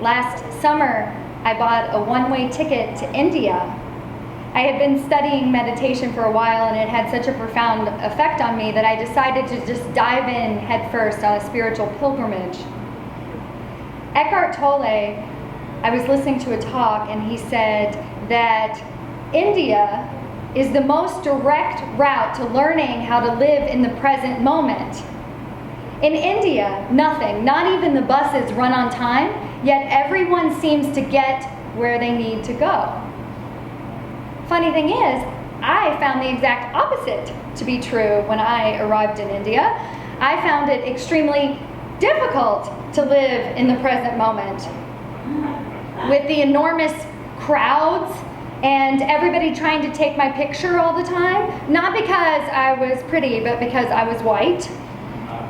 last summer, I bought a one-way ticket to India. I had been studying meditation for a while, and it had such a profound effect on me that I decided to just dive in headfirst on a spiritual pilgrimage. Eckhart Tolle, I was listening to a talk, and he said that India is the most direct route to learning how to live in the present moment. In India, nothing, not even the buses run on time, yet everyone seems to get where they need to go. Funny thing is, I found the exact opposite to be true when I arrived in India. I found it extremely difficult to live in the present moment. With the enormous crowds and everybody trying to take my picture all the time, not because I was pretty, but because I was white,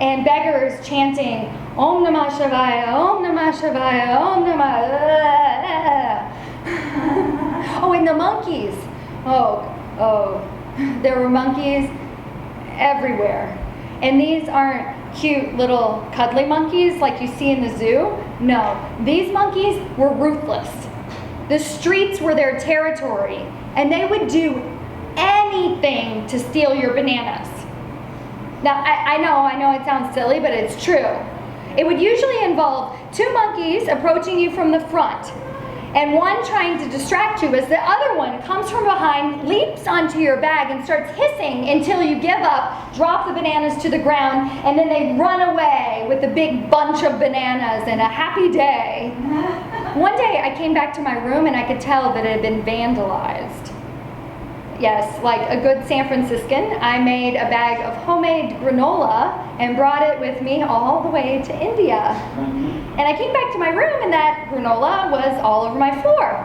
and beggars chanting, Om Namah Shivaya, Om Namah Shivaya, Om Namah. Oh, and the monkeys. Oh, there were monkeys everywhere. And these aren't cute little cuddly monkeys like you see in the zoo. No, these monkeys were ruthless. The streets were their territory, and they would do anything to steal your bananas. Now, I know it sounds silly, but it's true. It would usually involve two monkeys approaching you from the front, and one trying to distract you as the other one comes from behind, leaps onto your bag, and starts hissing until you give up, drop the bananas to the ground, and then they run away with a big bunch of bananas and a happy day. One day I came back to my room and I could tell that it had been vandalized. Yes, like a good San Franciscan, I made a bag of homemade granola and brought it with me all the way to India. And I came back to my room and that granola was all over my floor.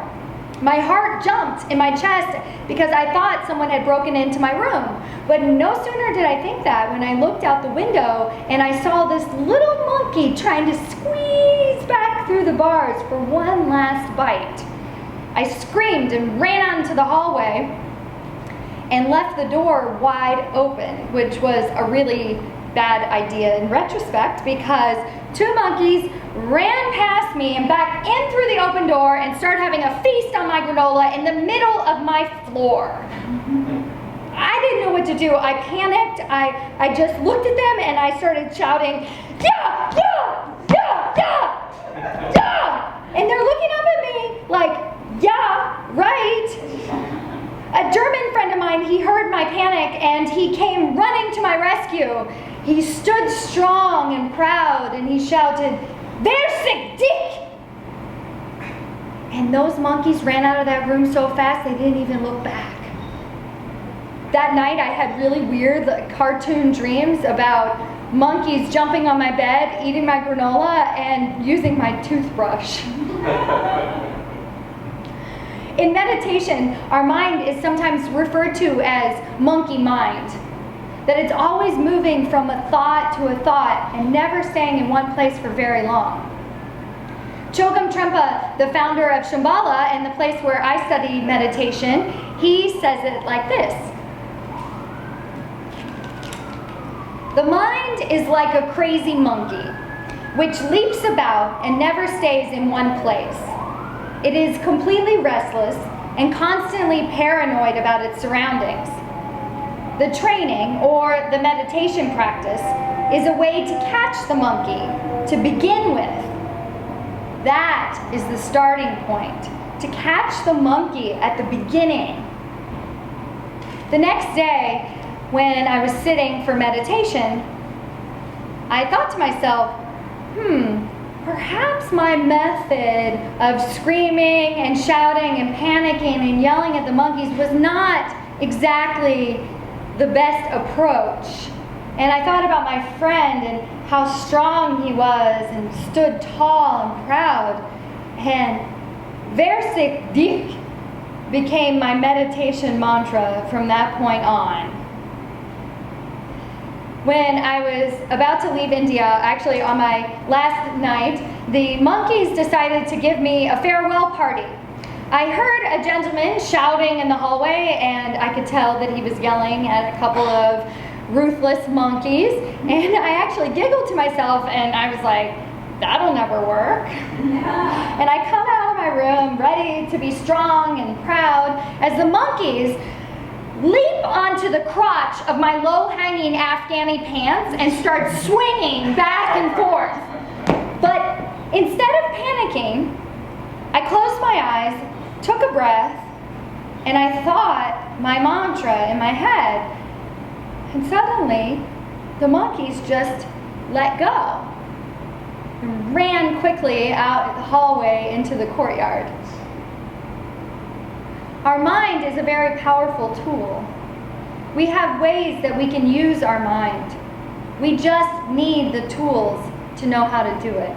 My heart jumped in my chest because I thought someone had broken into my room. But no sooner did I think that when I looked out the window and I saw this little monkey trying to squeeze back through the bars for one last bite. I screamed and ran out into the hallway and left the door wide open, which was a really bad idea in retrospect because two monkeys ran past me and back in through the open door and started having a feast on my granola in the middle of my floor. I didn't know what to do. I panicked. I just looked at them and I started shouting, yeah, yeah, yeah, yeah, yeah. And they're looking up at me like, yeah, right. A German friend of mine, he heard my panic and he came running to my rescue. He stood strong and proud and he shouted, "Wer sick dick!" And those monkeys ran out of that room so fast they didn't even look back. That night I had really weird cartoon dreams about monkeys jumping on my bed, eating my granola, and using my toothbrush. In meditation, our mind is sometimes referred to as monkey mind, that it's always moving from a thought to a thought and never staying in one place for very long. Chogyam Trungpa, the founder of Shambhala and the place where I study meditation, he says it like this. The mind is like a crazy monkey, which leaps about and never stays in one place. It is completely restless and constantly paranoid about its surroundings. The training, or the meditation practice, is a way to catch the monkey to begin with. That is the starting point, to catch the monkey at the beginning. The next day, when I was sitting for meditation, I thought to myself, perhaps my method of screaming and shouting and panicking and yelling at the monkeys was not exactly the best approach. And I thought about my friend and how strong he was and stood tall and proud. And "Wer sick dick" became my meditation mantra from that point on. When I was about to leave India, actually on my last night, the monkeys decided to give me a farewell party. I heard a gentleman shouting in the hallway, and I could tell that he was yelling at a couple of ruthless monkeys, and I actually giggled to myself, and I was like, that'll never work. And I come out of my room ready to be strong and proud as the monkeys leap onto the crotch of my low-hanging Afghani pants and start swinging back and forth. But instead of panicking, I closed my eyes, took a breath, and I thought my mantra in my head. And suddenly, the monkeys just let go and ran quickly out the hallway into the courtyard. Our mind is a very powerful tool. We have ways that we can use our mind. We just need the tools to know how to do it.